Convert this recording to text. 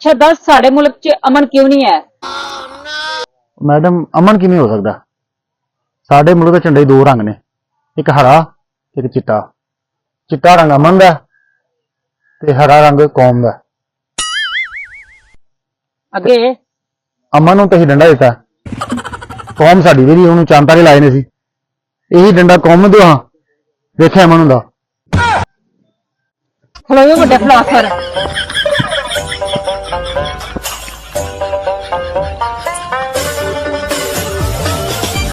अच्छा दस साढ़े मुल्क च अमन क्यों नहीं है? मैडम अमन किवें हो सकता? साडे मुल्क दे झंडे दो रंग ने, एक हरा एक चिट्टा। चिट्टा रंग अमन दा ते हरा रंग कौम दा। अगे अमन नूं तो असीं डंडा दिता, कौम साडी भी ओनू चांतारे लाए ने सी। यही डंडा कौम नूं दिओ हां, वेखिआ अमन हुंदा। खलोयो बड़े फिलासफर।